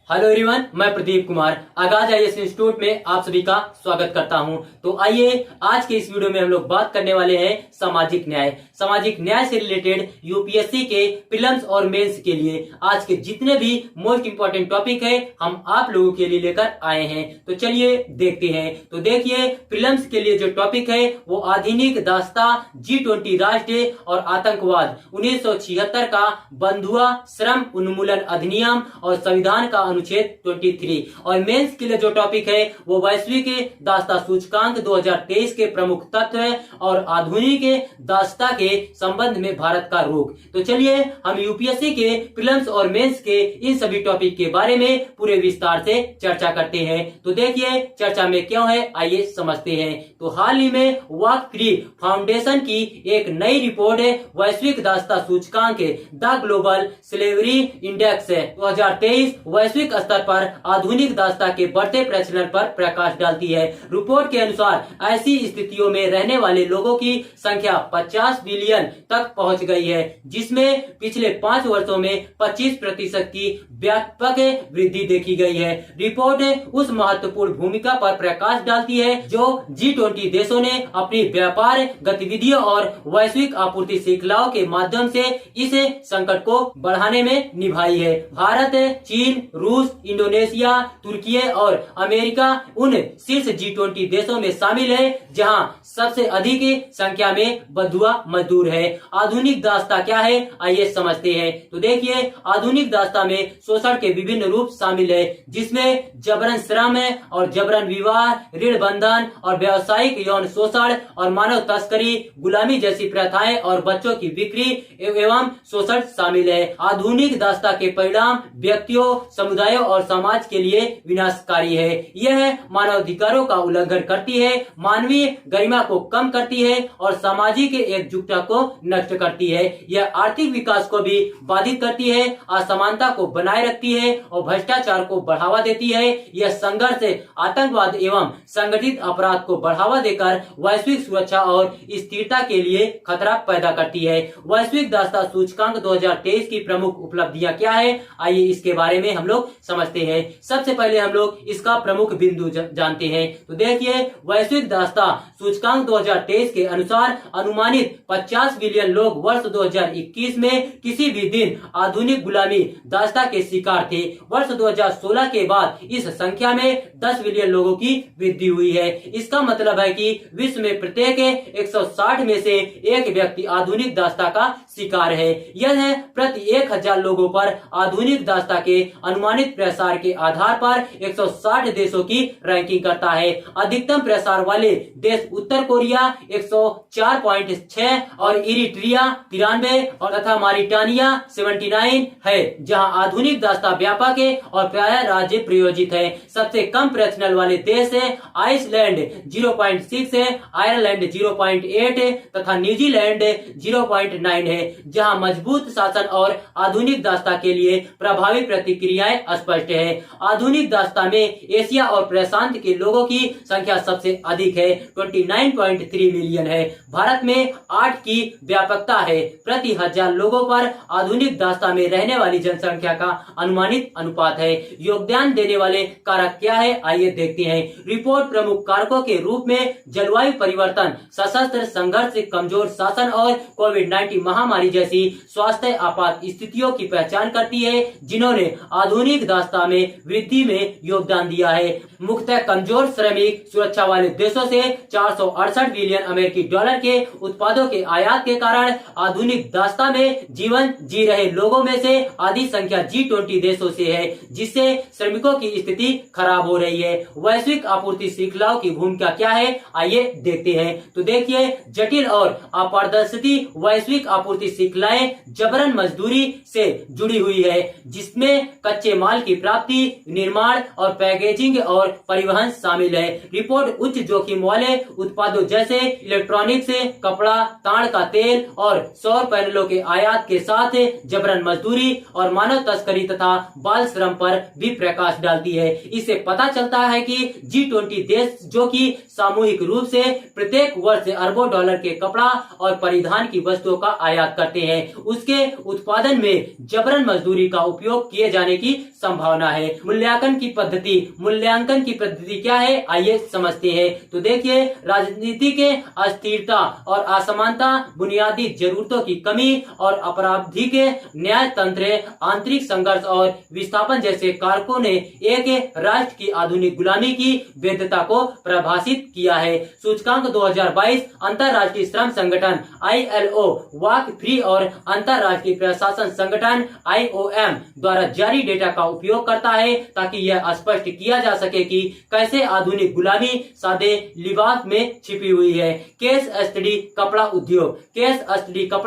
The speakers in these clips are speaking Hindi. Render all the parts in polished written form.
हेलो एवरीवन, मैं प्रदीप कुमार आगाज आईएएस इंस्टीट्यूट में आप सभी का स्वागत करता हूं। तो आइए आज के इस वीडियो में हम लोग बात करने वाले हैं सामाजिक न्याय से रिलेटेड यूपीएससी के प्रीलिम्स और मेंस के लिए आज के जितने भी मोस्ट इंपोर्टेंट टॉपिक है हम आप लोगों के लिए लेकर आए हैं। तो चलिए देखते हैं। तो देखिए, प्रीलिम्स के लिए जो टॉपिक है वो आधुनिक दास्ता, G20 राष्ट्र और आतंकवाद, 1976 का बंधुआ श्रम उन्मूलन अधिनियम और संविधान का अनुच्छेद 23। और मेंस के लिए जो टॉपिक है वो वैश्विक दास्ता सूचकांक 2023 के प्रमुख तत्व और आधुनिक दास्ता के संबंध में भारत का रुख। तो चलिए हम यूपीएससी के प्रीलिम्स और मेंस के इन सभी टॉपिक के बारे में पूरे विस्तार से चर्चा करते हैं। तो देखिए चर्चा में क्यों है, आइए समझते हैं। तो हाल ही में वॉक फ्री फाउंडेशन की एक नई रिपोर्ट है वैश्विक दास्ता सूचकांक द ग्लोबल स्लेवरी इंडेक्स 2023 वैश्विक स्तर पर आधुनिक दास्ता के बढ़ते प्रचलन पर प्रकाश डालती है। रिपोर्ट के अनुसार ऐसी स्थितियों में रहने वाले लोगों की संख्या 50 बिलियन तक पहुंच गई है, जिसमें पिछले 5 वर्षों में 25% की व्यापक वृद्धि देखी गई है। रिपोर्ट उस महत्वपूर्ण भूमिका पर प्रकाश डालती है जो G20 देशों ने अपनी व्यापार गतिविधियों और वैश्विक आपूर्ति श्रृंखलाओं के माध्यम से इस संकट को बढ़ाने में निभाई है। भारत, चीन, रूस, इंडोनेशिया, तुर्की और अमेरिका उन शीर्ष G20 देशों में शामिल है जहां सबसे अधिक संख्या में बंधुआ मजदूर है। आधुनिक दास्ता क्या है, आइए समझते हैं। तो देखिए, आधुनिक दास्ता में शोषण के विभिन्न रूप शामिल है, जिसमें जबरन श्रम और जबरन विवाह, ऋण बंधन और व्यावसायिक यौन शोषण और मानव तस्करी, गुलामी जैसी प्रथाएं और बच्चों की बिक्री एवं शोषण शामिल है। आधुनिक दास्ता के परिणाम व्यक्तियों, समुदायों और समाज के लिए विनाशकारी है। यह मानवाधिकारों का उल्लंघन करती है, मानवीय गरिमा को कम करती है और सामाजिक एकजुटता को नष्ट करती है। यह आर्थिक विकास को भी बाधित करती है, असमानता को बनाए रखती है और भ्रष्टाचार को बढ़ावा देती है। यह संघर्ष, आतंकवाद एवं संगठित अपराध को बढ़ावा देकर वैश्विक सुरक्षा और स्थिरता के लिए खतरा पैदा करती है। वैश्विक दास्ता सूचकांक 2023 की प्रमुख उपलब्धियां क्या है, आइए इसके बारे में हम लोग समझते हैं। सबसे पहले हम लोग इसका प्रमुख बिंदु जानते हैं। तो देखिए, वैश्विक दास्ता सूचकांक 2023 के अनुसार अनुमानित 50 बिलियन लोग वर्ष 2021 में किसी भी दिन आधुनिक गुलामी दास्ता के शिकार थे। वर्ष 2016 के बाद इस संख्या में 10 बिलियन लोगों की वृद्धि हुई है। इसका मतलब है कि विश्व में प्रत्येक 160 में से एक व्यक्ति आधुनिक दास्ता का शिकार है। यह प्रति 1000 लोगों पर आधुनिक दास्ता के अनुमानित प्रसार के आधार पर 160 देशों की रैंकिंग करता है। अधिकतम प्रसार वाले देश उत्तर कोरिया 104.6 और इरिट्रिया 93 और तथा मारिटानिया 79 है, जहां आधुनिक दास्ता व्यापक है और प्रायः राज्य प्रयोजित है। सबसे कम प्रचलन वाले देश है आइसलैंड 0.6 है, आयरलैंड 0.8 तथा न्यूजीलैंड 0.9 है, जहां मजबूत शासन और आधुनिक दास्ता के लिए प्रभावी प्रतिक्रियाएं स्पष्ट है। आधुनिक दास्ता में एशिया और प्रशांत के लोगों की संख्या सबसे अधिक है, 29.3 मिलियन है। भारत में 8 की व्यापकता है। प्रति 1000 लोगों पर आधुनिक दास्ता में रहने वाली जनसंख्या का अनुमानित अनुपात है। योगदान देने वाले कारक क्या है, आइए देखते हैं। रिपोर्ट प्रमुख कारकों के रूप में जलवायु परिवर्तन, सशस्त्र संघर्ष, कमजोर शासन और कोविड-19 महामारी जैसी स्वास्थ्य आपात स्थितियों की पहचान करती है, जिन्होंने आधुनिक दास्ता में वृद्धि में योगदान दिया है। मुख्यतः कमजोर श्रमिक सुरक्षा वाले देशों से 468 बिलियन अमेरिकी डॉलर के उत्पादों के आयात के कारण आधुनिक दास्ता में जीवन जी रहे लोगों में से आधी संख्या G20 देशों से है, जिससे श्रमिकों की स्थिति खराब हो रही है। वैश्विक आपूर्ति श्रृंखलाओं की भूमिका क्या है, आइए देखते हैं। तो देखिए, जटिल और अपारदर्शी वैश्विक आपूर्ति श्रृंखलाएं जबरन मजदूरी से जुड़ी हुई है, जिसमें कच्चे माल की प्राप्ति, निर्माण और पैकेजिंग और परिवहन शामिल है। रिपोर्ट उच्च जोखिम वाले उत्पादों जैसे इलेक्ट्रॉनिक्स, कपड़ा, ताड़ का तेल और सौर पैनलों के आयात के साथ जबरन मजदूरी और मानव तस्करी तथा बाल श्रम पर भी प्रकाश डालती है। इससे पता चलता है कि G20 देश जो कि सामूहिक रूप से प्रत्येक वर्ष अरबों डॉलर के कपड़ा और परिधान की वस्तुओं का आयात करते हैं, उसके उत्पादन में जबरन मजदूरी का उपयोग किए जाने की संभावना है। मूल्यांकन की पद्धति क्या है, आइए समझते हैं। तो देखिए, राजनीति के अस्थिरता और असमानता, बुनियादी जरूरतों की कमी और आपराधिक न्याय तंत्र, आंतरिक संघर्ष और विस्थापन जैसे कारकों ने एक राष्ट्र की आधुनिक गुलामी की वैधता को परिभाषित किया है। सूचकांक 2022 अंतरराष्ट्रीय श्रम संगठन ILO, वाक फ्री और अंतरराष्ट्रीय प्रशासन संगठन IOM द्वारा जारी डेटा का उपयोग करता है ताकि यह स्पष्ट किया जा सके कि कैसे आधुनिक गुलामी सादे लिबास में छिपी हुई है। केस स्टडी कपड़ा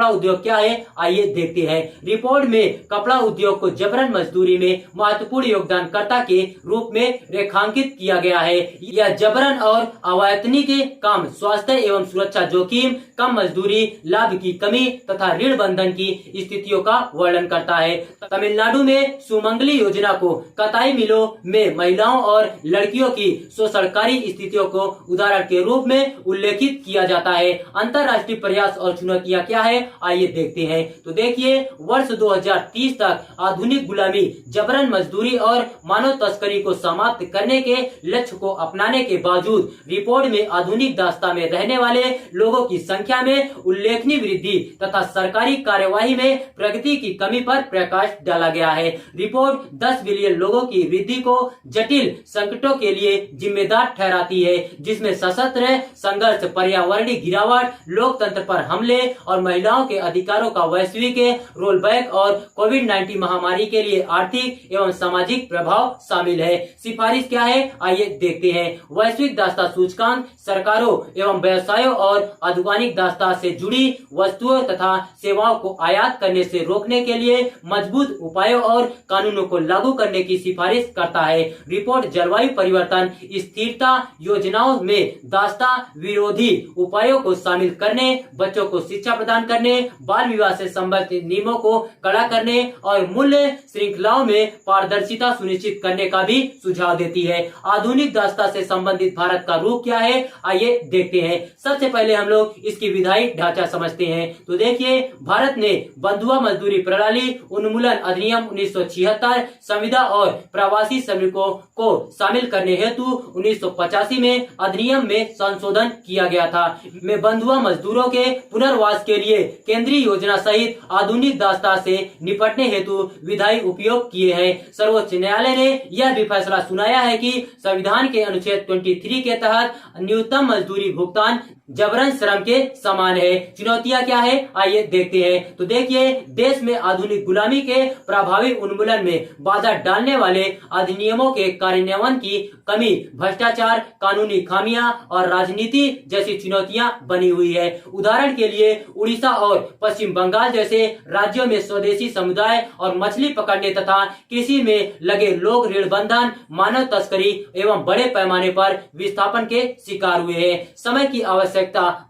उद्योग क्या है, आइए देखते हैं। रिपोर्ट में कपड़ा उद्योग को जबरन मजदूरी में महत्वपूर्ण योगदानकर्ता के रूप में रेखांकित किया गया है। यह जबरन और अवैतनिक काम, स्वास्थ्य एवं सुरक्षा जोखिम, कम मजदूरी, लाभ की कमी तथा ऋण बंधन की स्थितियों का वर्णन करता है। तमिलनाडु में सुमंगली योजना को कताई मिलों में महिलाओं और लड़कियों की शोषणकारी स्थितियों को उदाहरण के रूप में उल्लेखित किया जाता है। अंतर्राष्ट्रीय प्रयास और चुनौतियां क्या है, आइए देखते हैं। तो देखिए, वर्ष 2030 तक आधुनिक गुलामी, जबरन मजदूरी और मानव तस्करी को समाप्त करने के लक्ष्य को अपनाने के बावजूद रिपोर्ट में आधुनिक दास्ता में रहने वाले लोगों की संख्या में उल्लेखनीय वृद्धि तथा सरकारी कार्यवाही में प्रगति की कमी पर प्रकाश डाला गया है। रिपोर्ट 10 बिलियन लोगों की वृद्धि को जटिल संकटों के लिए जिम्मेदार ठहराती है, जिसमें सशस्त्र संघर्ष, पर्यावरणीय गिरावट, लोकतंत्र पर हमले और महिलाओं के अधिकारों का वैश्विक रोलबैक और कोविड-19 महामारी के लिए आर्थिक एवं सामाजिक प्रभाव शामिल है। सिफारिश क्या है, आइए देखते हैं। वैश्विक दास्ता सूचकांक सरकारों एवं व्यवसायों और आधुनिक दास्ता से जुड़ी वस्तुओं तथा सेवाओं को आयात करने से रोकने के लिए मजबूत उपायों और कानूनों को लागू करने की सिफारिश करता है। रिपोर्ट जलवायु परिवर्तन स्थिरता योजनाओं में दास्ता विरोधी उपायों को शामिल करने, बच्चों को शिक्षा प्रदान करने, बाल विवाह से संबंधित नियमों को कड़ा करने और मूल्य श्रृंखलाओं में पारदर्शिता सुनिश्चित करने का भी सुझाव देती है। आधुनिक दास्ता से संबंधित भारत का रुख क्या है, आइए देखते हैं। सबसे पहले हम लोग इसकी विधायी ढांचा समझते हैं। तो देखिए, भारत ने बंधुआ मजदूरी प्रणाली उन्मूलन अधिनियम 1976, संविदा और प्रवासी श्रमिकों को शामिल करने हेतु 1985 में अधिनियम में संशोधन किया गया था। में बंधुआ मजदूरों के पुनर्वास के लिए केंद्रीय योजना सहित आधुनिक दास्ता से निपटने हेतु विधायी उपयोग किए हैं। सर्वोच्च न्यायालय ने यह भी फैसला सुनाया है कि संविधान के अनुच्छेद 23 के तहत न्यूनतम मजदूरी भुगतान जबरन श्रम के समान है। चुनौतियां क्या है, आइए देखते हैं। तो देखिए, देश में आधुनिक गुलामी के प्रभावी उन्मूलन में बाधा डालने वाले अधिनियमों के कार्यान्वयन की कमी, भ्रष्टाचार, कानूनी खामियां और राजनीति जैसी चुनौतियां बनी हुई है। उदाहरण के लिए, उड़ीसा और पश्चिम बंगाल जैसे राज्यों में स्वदेशी समुदाय और मछली पकड़ने तथा कृषि में लगे लोग ऋण बंधन, मानव तस्करी एवं बड़े पैमाने पर विस्थापन के शिकार हुए हैं। समय की आवश्यकता,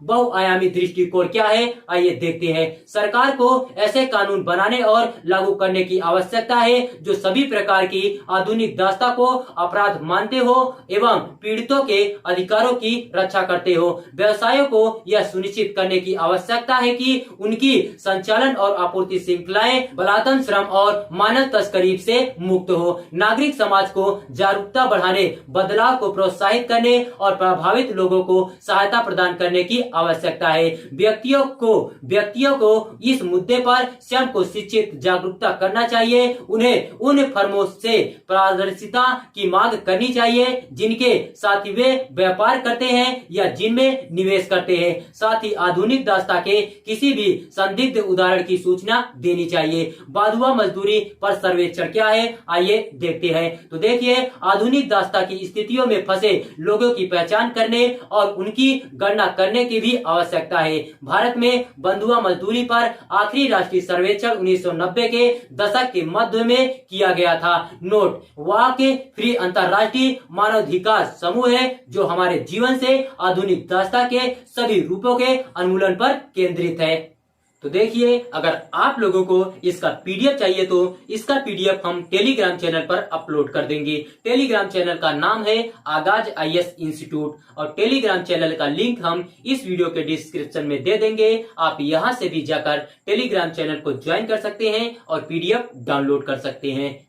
बहुआयामी दृष्टिकोण क्या है, आइए देखते हैं। सरकार को ऐसे कानून बनाने और लागू करने की आवश्यकता है जो सभी प्रकार की आधुनिक दास्ता को अपराध मानते हो एवं पीड़ितों के अधिकारों की रक्षा करते हो। व्यवसायों को यह सुनिश्चित करने की आवश्यकता है कि उनकी संचालन और आपूर्ति श्रृंखलाएं बलात्कार, श्रम और मानव तस्करी से मुक्त हो। नागरिक समाज को जागरूकता बढ़ाने, बदलाव को प्रोत्साहित करने और प्रभावित लोगों को सहायता प्रदान करने की आवश्यकता है। व्यक्तियों को इस मुद्दे पर स्वयं को शिक्षित जागरूकता करना चाहिए। उन्हें उन फर्मों से पारदर्शिता की मांग करनी चाहिए जिनके साथ वे व्यापार करते हैं या जिनमें निवेश करते हैं। साथ ही आधुनिक दास्ता के किसी भी संदिग्ध उदाहरण की सूचना देनी चाहिए। बंधुआ मजदूरी पर सर्वेक्षण क्या है, आइए देखते हैं। तो देखिए, आधुनिक दास्ता की स्थितियों में फंसे लोगों की पहचान करने और उनकी गणना करने की भी आवश्यकता है। भारत में बंधुआ मजदूरी पर आखिरी राष्ट्रीय सर्वेक्षण 1990 के दशक के मध्य में किया गया था। नोट, वाक फ्री अंतर्राष्ट्रीय मानवाधिकार समूह है जो हमारे जीवन से आधुनिक दास्ता के सभी रूपों के उन्मूलन पर केंद्रित है। तो देखिए, अगर आप लोगों को इसका पीडीएफ चाहिए तो इसका पीडीएफ हम टेलीग्राम चैनल पर अपलोड कर देंगे। टेलीग्राम चैनल का नाम है आगाज IAS इंस्टीट्यूट और टेलीग्राम चैनल का लिंक हम इस वीडियो के डिस्क्रिप्शन में दे देंगे। आप यहां से भी जाकर टेलीग्राम चैनल को ज्वाइन कर सकते हैं और पीडीएफ डाउनलोड कर सकते हैं।